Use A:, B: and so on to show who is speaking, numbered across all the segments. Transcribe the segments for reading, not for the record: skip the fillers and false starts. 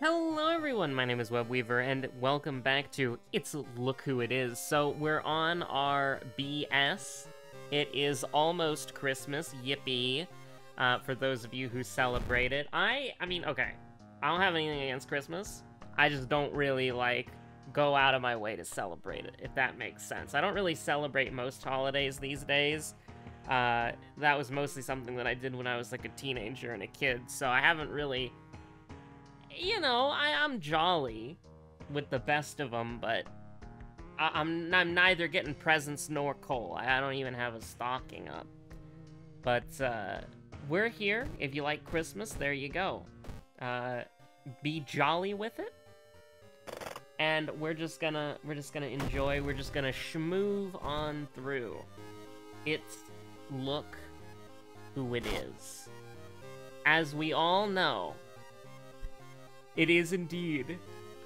A: Hello everyone, my name is Webweaver, and welcome back to It's Look Who It Is. So, we're on our BS. It is almost Christmas, yippee, for those of you who celebrate it. I mean, okay, I don't have anything against Christmas. I just don't really, go out of my way to celebrate it, if that makes sense. I don't really celebrate most holidays these days. That was mostly something that I did when I was, a teenager and a kid, so I haven't really... You know, I'm jolly with the best of them, but I'm neither getting presents nor coal. I don't even have a stocking up. But we're here. If you like Christmas, there you go. Be jolly with it, and we're just gonna enjoy. We're just gonna schmoove on through. It's Look Who It Is. As we all know, it is indeed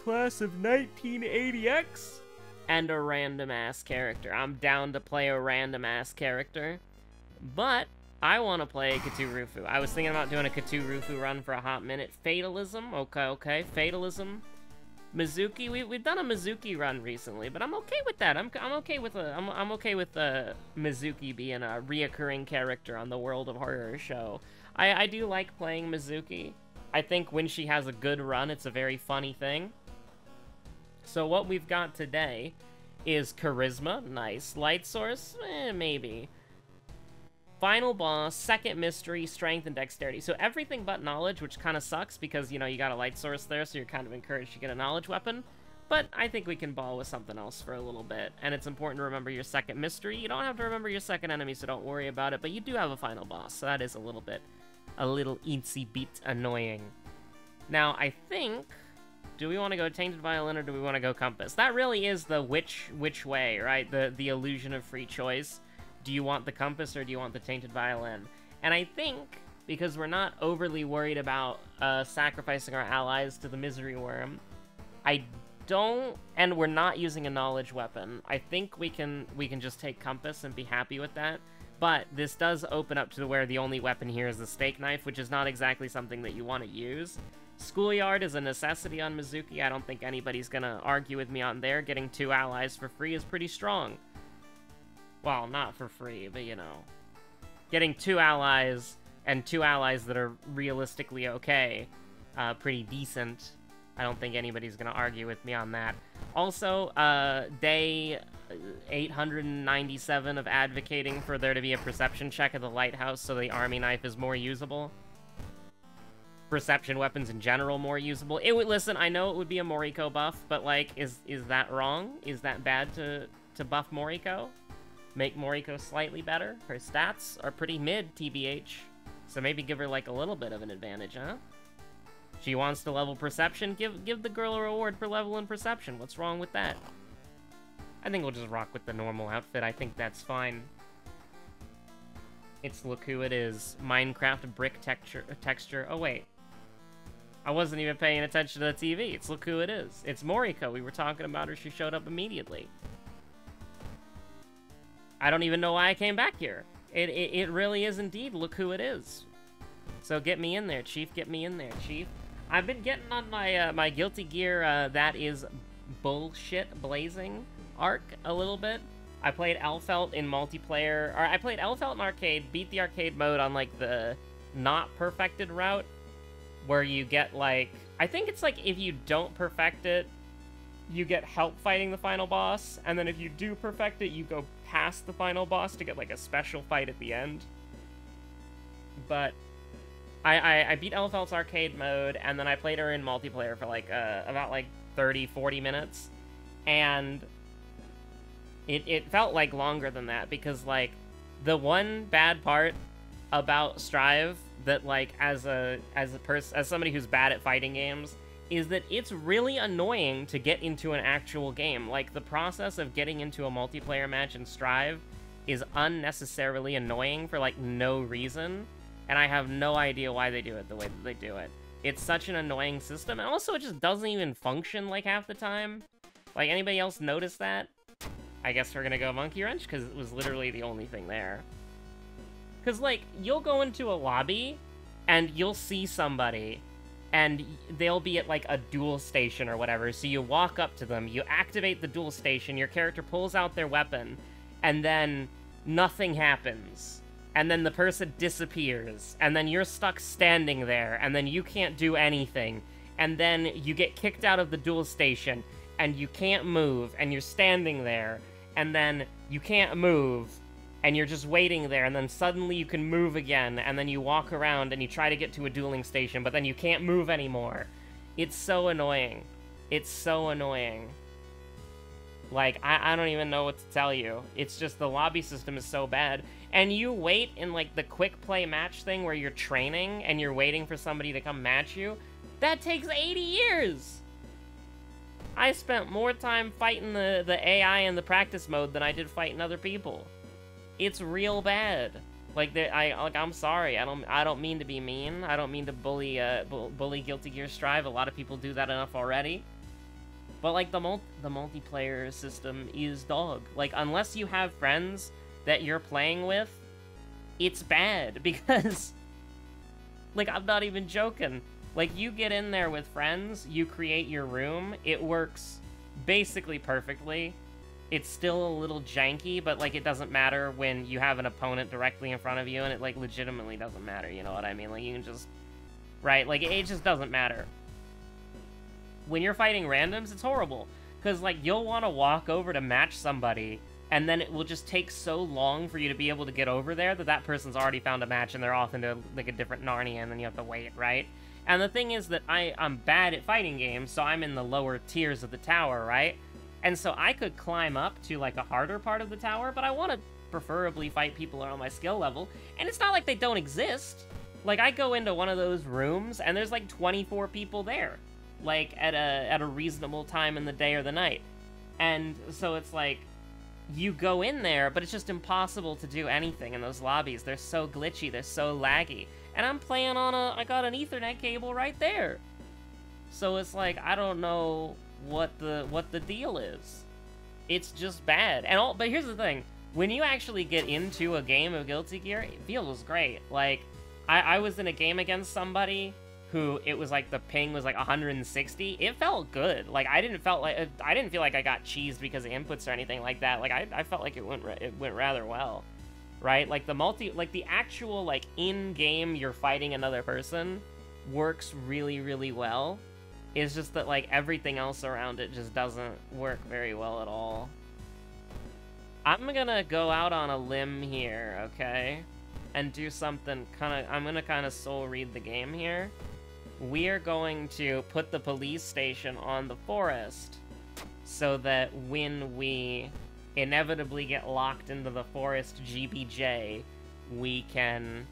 A: Class of 1980X and a random-ass character. I'm down to play a random-ass character, but I want to play Cthulhu. I was thinking about doing a Cthulhu run for a hot minute. Fatalism, okay, Fatalism. Mizuki, we've done a Mizuki run recently, but I'm okay with that. I'm okay with Mizuki being a reoccurring character on the World of Horror show. I do like playing Mizuki. I think when she has a good run, it's a very funny thing. So what we've got today is Charisma, nice. Light Source, maybe. Final Boss, Second Mystery, Strength, and Dexterity. So everything but Knowledge, which kind of sucks because, you know, you got a Light Source there, so you're kind of encouraged to get a Knowledge weapon. But I think we can ball with something else for a little bit. And it's important to remember your Second Mystery. You don't have to remember your second enemy, so don't worry about it. But you do have a Final Boss, so that is a little eensy bit annoying. Now, I think, do we want to go Tainted Violin or do we want to go Compass? That really is the which way, right? The illusion of free choice. Do you want the Compass or do you want the Tainted Violin? And I think, because we're not overly worried about sacrificing our allies to the Misery Worm, and we're not using a Knowledge weapon, I think we can just take Compass and be happy with that. But this does open up to where the only weapon here is the Steak Knife, which is not exactly something that you want to use. Schoolyard is a necessity on Mizuki. I don't think anybody's gonna argue with me on there. Getting 2 allies for free is pretty strong. Well, not for free, but you know. Getting 2 allies, and 2 allies that are realistically okay, pretty decent. I don't think anybody's gonna argue with me on that. Also, day 897 of advocating for there to be a perception check at the lighthouse so the army knife is more usable. Perception weapons in general more usable. Listen, I know it would be a Moriko buff, but is that wrong? Is that bad to buff Moriko? Make Moriko slightly better? Her stats are pretty mid, TBH. So maybe give her a little bit of an advantage, huh? She wants to level Perception? Give the girl a reward for leveling Perception. What's wrong with that? I think we'll just rock with the normal outfit. I think that's fine. It's Look Who It Is. Minecraft brick texture. Oh, wait. I wasn't even paying attention to the TV. It's Look Who It Is. It's Moriko. We were talking about her. She showed up immediately. I don't even know why I came back here. It really is indeed Look Who It Is. So get me in there, Chief. Get me in there, Chief. I've been getting on my my Guilty Gear that is bullshit blazing arc a little bit. I played Elfelt in multiplayer, or I played Elfelt in arcade, beat the arcade mode on the not perfected route, where you get I think it's if you don't perfect it, you get help fighting the final boss, and then if you do perfect it, you go past the final boss to get a special fight at the end. But I beat Elfelt's arcade mode, and then I played her in multiplayer for about 30-40 minutes, and it felt longer than that, because the one bad part about Strive that as somebody who's bad at fighting games is that it's really annoying to get into an actual game. The process of getting into a multiplayer match in Strive is unnecessarily annoying for no reason, and I have no idea why they do it the way that they do it. It's such an annoying system, and also it just doesn't even function half the time. Anybody else notice that? I guess we're gonna go Monkey Wrench, because it was literally the only thing there. Because, you'll go into a lobby, and you'll see somebody, and they'll be at like a duel station or whatever. So you walk up to them, you activate the duel station, your character pulls out their weapon, and then nothing happens. And then the person disappears, and then you're stuck standing there, and then you can't do anything. And then you get kicked out of the duel station, and you can't move, and you're standing there, and then you can't move, and you're just waiting there, and then suddenly you can move again, and then you walk around and you try to get to a dueling station, but then you can't move anymore. It's so annoying. It's so annoying. Like, I don't even know what to tell you. It's just the lobby system is so bad. And you wait in, like, the quick play match thing where you're training and you're waiting for somebody to come match you. That takes 80 years! I spent more time fighting the AI in the practice mode than I did fighting other people. It's real bad. Like, I'm sorry. I don't mean to be mean. I don't mean to bully Guilty Gear Strive. A lot of people do that enough already. But, like, the multiplayer system is dog. Like, unless you have friends that you're playing with, it's bad. Because, like, I'm not even joking. Like, you get in there with friends, you create your room, it works basically perfectly. It's still a little janky, but, like, it doesn't matter when you have an opponent directly in front of you, and it, like, legitimately doesn't matter, you know what I mean? Like, you can just... Right? Like, it just doesn't matter. When you're fighting randoms, it's horrible. Because, like, you'll want to walk over to match somebody, and then it will just take so long for you to be able to get over there that that person's already found a match, and they're off into, like, a different Narnia, and then you have to wait, right? And the thing is that I'm bad at fighting games, so I'm in the lower tiers of the tower, right? And so I could climb up to, like, a harder part of the tower, but I want to preferably fight people around my skill level. And it's not like they don't exist. Like, I go into one of those rooms, and there's, like, 24 people there. Like, at a reasonable time in the day or the night. And so it's like, you go in there, but it's just impossible to do anything in those lobbies. They're so glitchy, they're so laggy. And I'm playing on I got an Ethernet cable right there. So it's like, I don't know what the deal is. It's just bad. But here's the thing, when you actually get into a game of Guilty Gear, it feels great. Like, I was in a game against somebody who, it was like the ping was like 160. It felt good. Like, I didn't feel like I got cheesed because of inputs or anything like that. Like, I felt like it went rather well, right? Like the actual, like, in-game you're fighting another person works really, really well. It's just that, like, everything else around it just doesn't work very well at all. I'm gonna go out on a limb here, okay? And do something I'm gonna kind of soul read the game here. We are going to put the police station on the forest so that when we inevitably get locked into the forest GBJ, we can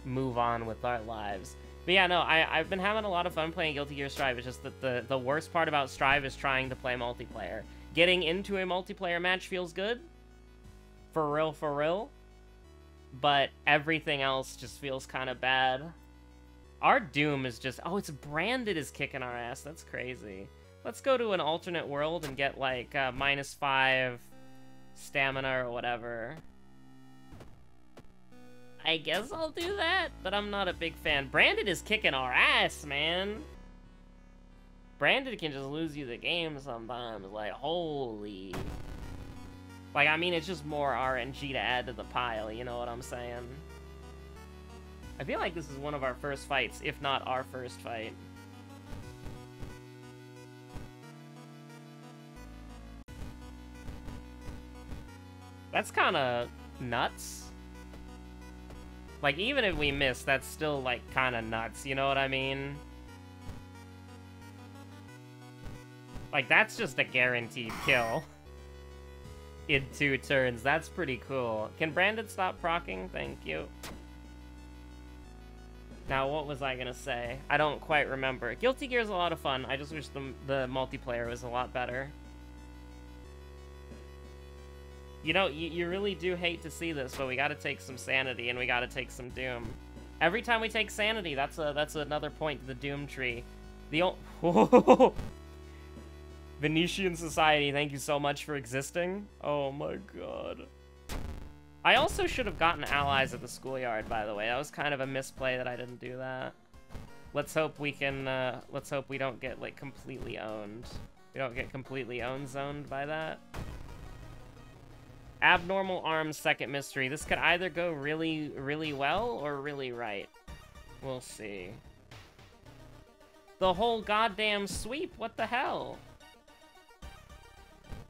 A: move on with our lives. But yeah, no, I've been having a lot of fun playing Guilty Gear Strive. It's just that the worst part about Strive is trying to play multiplayer. Getting into a multiplayer match feels good. For real. But everything else just feels kind of bad. Our Doom is just... Oh, it's branded as kicking our ass. That's crazy. Let's go to an alternate world and get, like, -5 stamina or whatever. I guess I'll do that, but I'm not a big fan. Branded is kicking our ass, man. Branded can just lose you the game sometimes. Like, holy... Like, I mean, it's just more RNG to add to the pile, you know what I'm saying? I feel like this is one of our first fights, if not our first fight. That's kind of nuts. Like, even if we miss, that's still, like, kind of nuts, you know what I mean? Like, that's just a guaranteed kill. In 2 turns. That's pretty cool. Can Brandon stop proccing? Thank you. Now, what was I gonna say? I don't quite remember. Guilty Gear is a lot of fun. I just wish the multiplayer was a lot better. You know, you really do hate to see this, but we gotta take some sanity and we gotta take some Doom. Every time we take sanity, that's another point to the Doom tree. The Venetian Society, thank you so much for existing. Oh my god. I also should have gotten allies at the schoolyard, by the way. That was kind of a misplay that I didn't do that. Let's hope we can, let's hope we don't get, like, completely owned. We don't get completely zoned by that. Abnormal arms, second mystery. This could either go really, really well or really right. We'll see. The whole goddamn sweep? What the hell?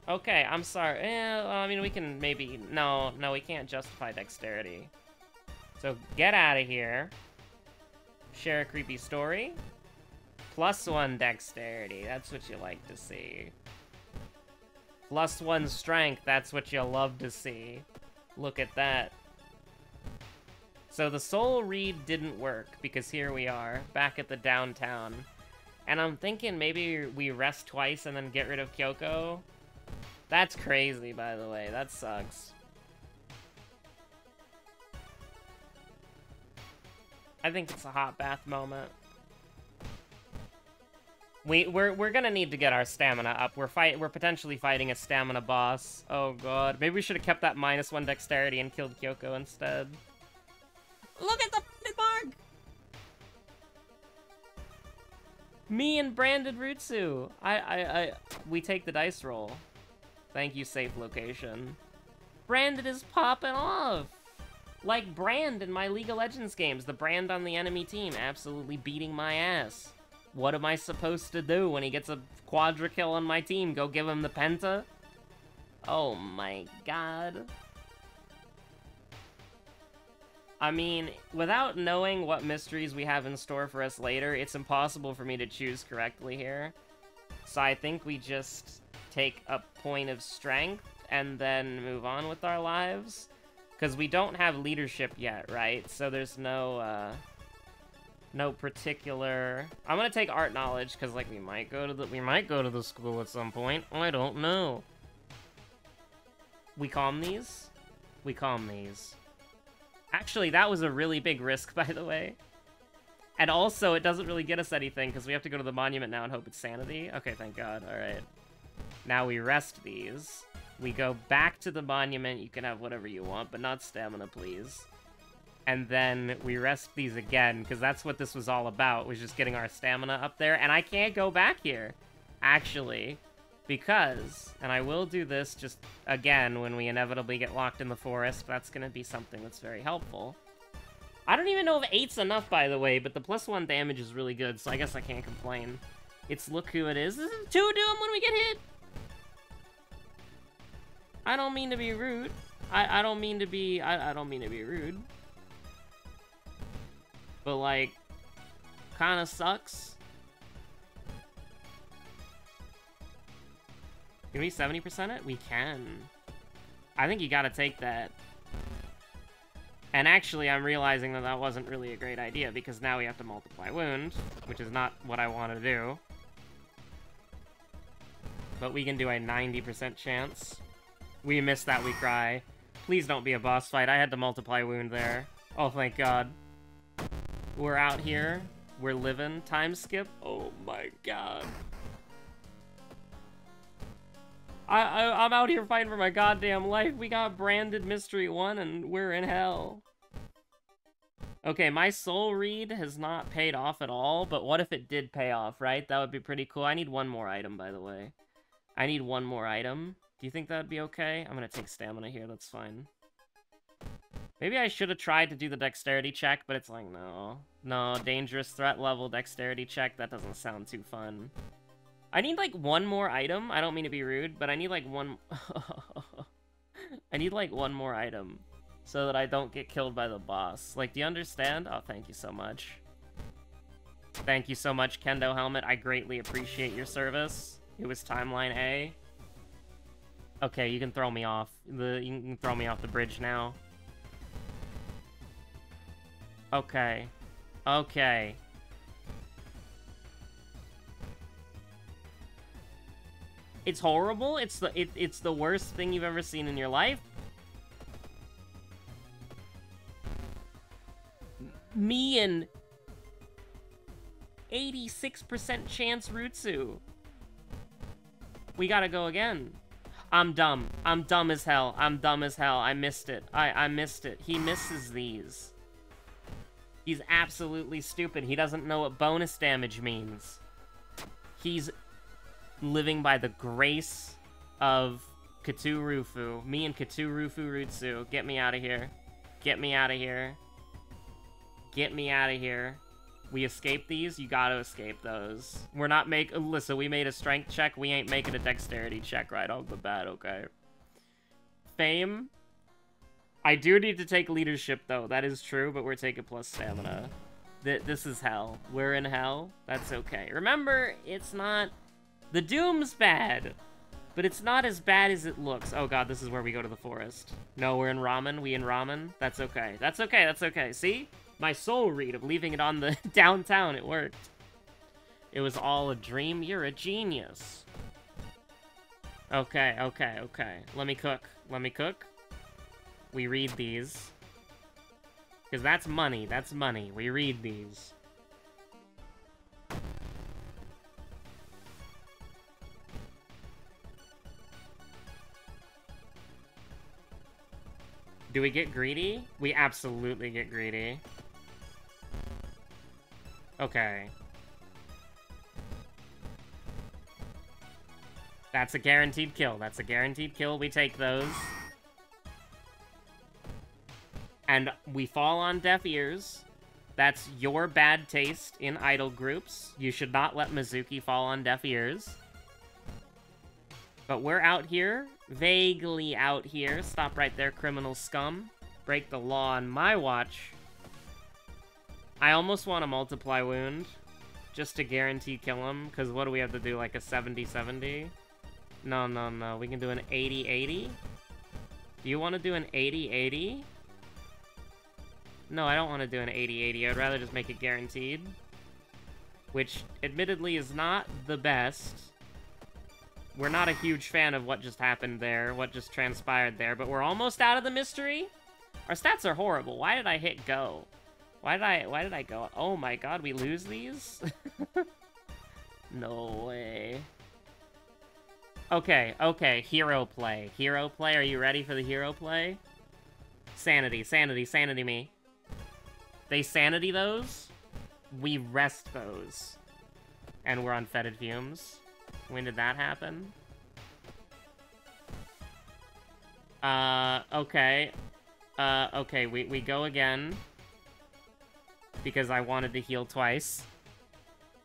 A: Okay, I'm sorry. I mean, we can maybe... No, we can't justify dexterity. So, get out of here. Share a creepy story. +1 dexterity. That's what you like to see. +1 strength, that's what you love to see. Look at that. So the soul read didn't work, because here we are, back at the downtown. And I'm thinking maybe we rest twice and then get rid of Kyoko. That's crazy, by the way. That sucks. I think it's a hot bath moment. We're gonna need to get our stamina up. We're potentially fighting a stamina boss. Oh god. Maybe we should have kept that -1 dexterity and killed Kyoko instead. Look at the mark! Me and branded Rutsu. We take the dice roll. Thank you, safe location. Branded is popping off! Like Brand in my League of Legends games. The Brand on the enemy team absolutely beating my ass. What am I supposed to do when he gets a quadra kill on my team? Go give him the penta? Oh my god. I mean, without knowing what mysteries we have in store for us later, it's impossible for me to choose correctly here. So I think we just take a point of strength and then move on with our lives. Because we don't have leadership yet, right? So there's no particular... I'm gonna take art knowledge, because, like, we might go to the school at some point. I don't know. We calm these? We calm these. Actually, that was a really big risk, by the way. And also, it doesn't really get us anything, because we have to go to the monument now and hope it's sanity. Okay, thank God. Alright. Now we rest these. We go back to the monument. You can have whatever you want, but not stamina, please. And then we rest these again, because that's what this was all about, was just getting our stamina up there. And I can't go back here, actually, because, and I will do this just again when we inevitably get locked in the forest. That's going to be something that's very helpful. I don't even know if 8's enough, by the way, but the +1 damage is really good, so I guess I can't complain. It's look who it is. This is 2 doom when we get hit. I don't mean to be rude. I don't mean to be rude. But, like, kinda sucks. Can we 70% it? We can. I think you gotta take that. And actually, I'm realizing that that wasn't really a great idea, because now we have to multiply wound, which is not what I want to do. But we can do a 90% chance. We miss that, we cry. Please don't be a boss fight. I had to multiply wound there. Oh, thank God. We're out here. We're living. Time skip. Oh my God. I'm out here fighting for my goddamn life. We got branded Mystery 1 and we're in hell. Okay, my soul read has not paid off at all, but what if it did pay off, right? That would be pretty cool. I need one more item, by the way. I need one more item. Do you think that would be okay? I'm gonna take stamina here, that's fine. Maybe I should have tried to do the dexterity check, but it's like, no. No, dangerous threat level dexterity check, that doesn't sound too fun. I need, like, one more item. I don't mean to be rude, but I need, like, one... I need, like, one more item so that I don't get killed by the boss. Like, do you understand? Oh, thank you so much. Thank you so much, Kendo Helmet. I greatly appreciate your service. It was Timeline A. Okay, you can throw me off. You can throw me off the bridge now. Okay. Okay. It's horrible. It's the worst thing you've ever seen in your life. Me and 86% chance Rutsu. We gotta go again. I'm dumb. I'm dumb as hell. I'm dumb as hell. I missed it. I missed it. He misses these. He's absolutely stupid. He doesn't know what bonus damage means. He's living by the grace of Katurufu. Me and Katurufu Rutsu. Get me out of here. Get me out of here. Get me out of here. We escape these? You gotta escape those. We're not listen, we made a strength check. We ain't making a dexterity check right off the bat, okay? Fame. I do need to take leadership, though. That is true, but we're taking plus stamina. This is hell. We're in hell. That's okay. Remember, it's not... The Doom's bad, but it's not as bad as it looks. Oh god, this is where we go to the forest. No, we're in ramen. We in ramen. That's okay. That's okay. That's okay. See? My soul read of leaving it on the downtown, it worked. It was all a dream. You're a genius. Okay, okay, okay. Let me cook. Let me cook. We read these. Because that's money. That's money. We read these. Do we get greedy? We absolutely get greedy. Okay. That's a guaranteed kill. That's a guaranteed kill. We take those. And we fall on deaf ears. That's your bad taste in idol groups. You should not let Mizuki fall on deaf ears. But we're out here. Vaguely out here. Stop right there, criminal scum. Break the law on my watch. I almost want a multiply wound, just to guarantee kill him, because what do we have to do, like a 70-70? No, no, no, we can do an 80-80? Do you want to do an 80-80? No, I don't want to do an 80-80, I'd rather just make it guaranteed. Which, admittedly, is not the best. We're not a huge fan of what just happened there, what just transpired there, but we're almost out of the mystery? Our stats are horrible, why did I hit go? Why did I go? Oh my god, we lose these? No way. Okay, okay, hero play. Hero play, are you ready for the hero play? Sanity, sanity, sanity me. They sanity those, we rest those. And we're on fetid fumes. When did that happen? Okay. Okay, we go again. Because I wanted to heal twice.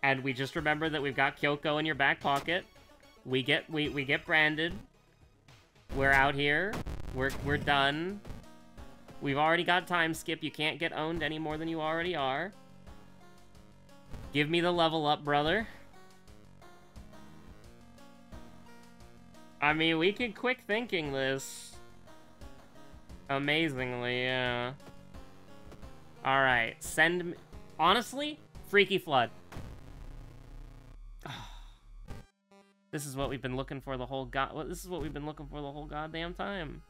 A: And we just remember that we've got Kyoko in your back pocket. We get branded. We're out here. We're done. We've already got time skip. You can't get owned any more than you already are. Give me the level up, brother. I mean, we can quick thinking this. Amazingly, yeah. Alright, send me... Honestly, Freaky Flood. This is what we've been looking for the whole This is what we've been looking for the whole goddamn time.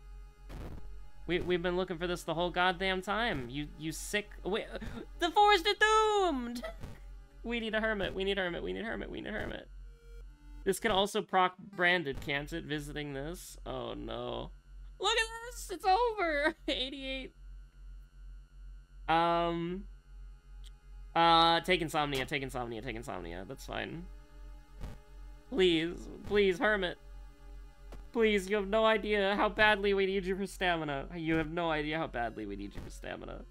A: We've been looking for this the whole goddamn time. You sick... Wait, the forest is doomed! We need a hermit, we need a hermit, we need a hermit, we need a hermit. This can also proc branded, can't it? Visiting this? Oh no. Look at this! It's over! 88. Take insomnia, take insomnia, take insomnia. That's fine. Please, please, hermit. Please, you have no idea how badly we need you for stamina. You have no idea how badly we need you for stamina.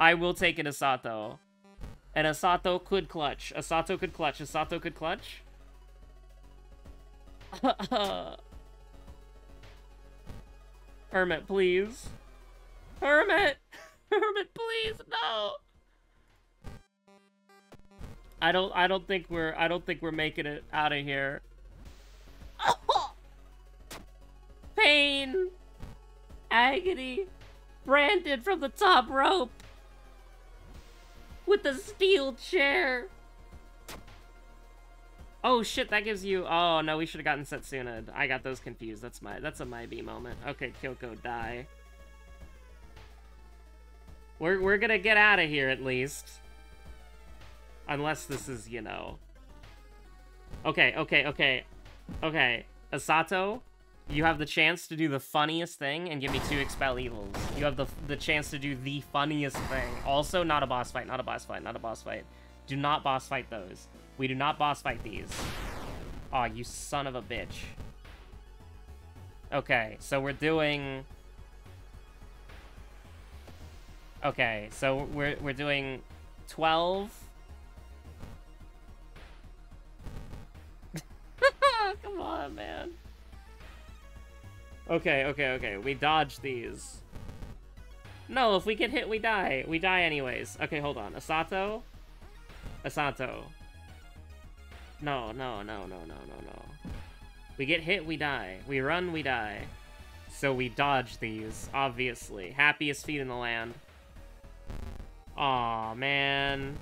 A: I will take an Asato. And Asato could clutch. Asato could clutch. Asato could clutch. Hermit, please. Hermit! Hermit, please, no! I don't think we're making it out of here. Pain! Agony! Branded from the top rope! With the steel chair! Oh shit, that gives you... Oh no, we should have gotten Setsuna. I got those confused. That's a my B moment. Okay, Kyoko, die. We're gonna get out of here at least. Unless this is, you know... Okay. Okay. Asato, You have the chance to do the funniest thing and give me 2 expel evils. You have the chance to do the funniest thing. Also, not a boss fight, not a boss fight, not a boss fight. Do not boss fight those. We do not boss fight these. Aw, you son of a bitch. Okay, so we're doing... Okay, so we're doing 12. Come on, man. Okay. We dodge these. No, if we get hit, we die. We die anyways. Okay, hold on. Asato? Asato. No. We get hit, we die. We run, we die. So we dodge these, obviously. Happiest feet in the land. Aw, man.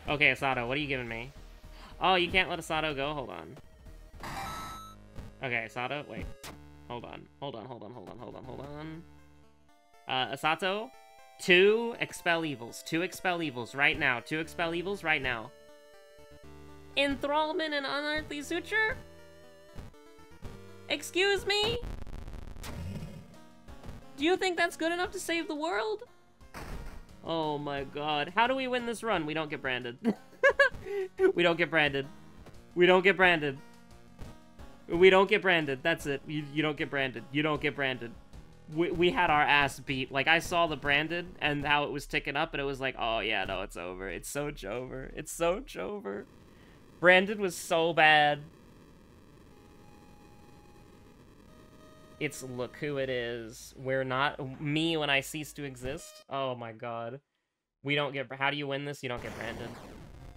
A: Okay, Asato, what are you giving me? Oh, you can't let Asato go? Hold on. Okay, Asato, wait. Hold on. Asato, 2 expel evils. 2 expel evils right now. 2 expel evils right now. Enthrallment and unearthly suture? Excuse me? Do you think that's good enough to save the world? Oh my god. How do we win this run? We don't get branded. We don't get branded. We don't get branded. We don't get branded. That's it. You don't get branded. You don't get branded. We had our ass beat. Like, I saw the branded and how it was ticking up, and it was like, oh yeah, no, it's over. It's so over. It's so over. Branded was so bad. It's look who it is. We're not... Me when I cease to exist? Oh my god. We don't get... How do you win this? You don't get branded.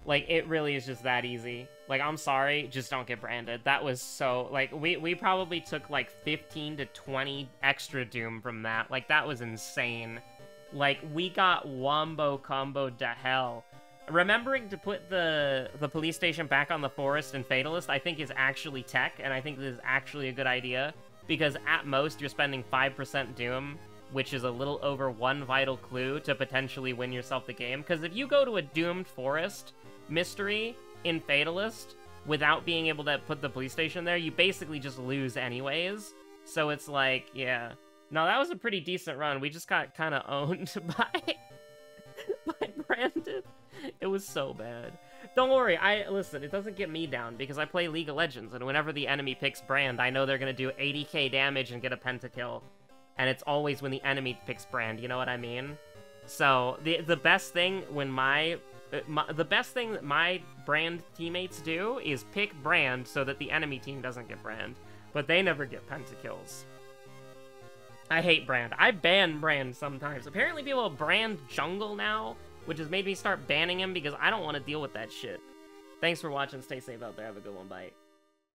A: Like, it really is just that easy. Like, I'm sorry, just don't get branded. That was so... Like, we probably took, like, 15 to 20 extra Doom from that. Like, that was insane. Like, we got wombo combo to hell. Remembering to put the police station back on the forest and Fatalist, I think is actually tech, and I think this is actually a good idea. Because at most, you're spending 5% Doom, which is a little over 1 vital clue to potentially win yourself the game. Because if you go to a doomed forest mystery in Fatalist without being able to put the police station there, you basically just lose anyways. So it's like, yeah. No, that was a pretty decent run. We just got kind of owned by Branded. It was so bad. Don't worry, listen, it doesn't get me down, because I play League of Legends, and whenever the enemy picks Brand, I know they're gonna do 80k damage and get a pentakill. And it's always when the enemy picks Brand, you know what I mean? So, the best thing when the best thing that my Brand teammates do is pick Brand so that the enemy team doesn't get Brand. But they never get pentakills. I hate Brand. I ban Brand sometimes. Apparently people brand Jungle now, which has made me start banning him because I don't want to deal with that shit. Thanks for watching. Stay safe out there. Have a good one. Bye.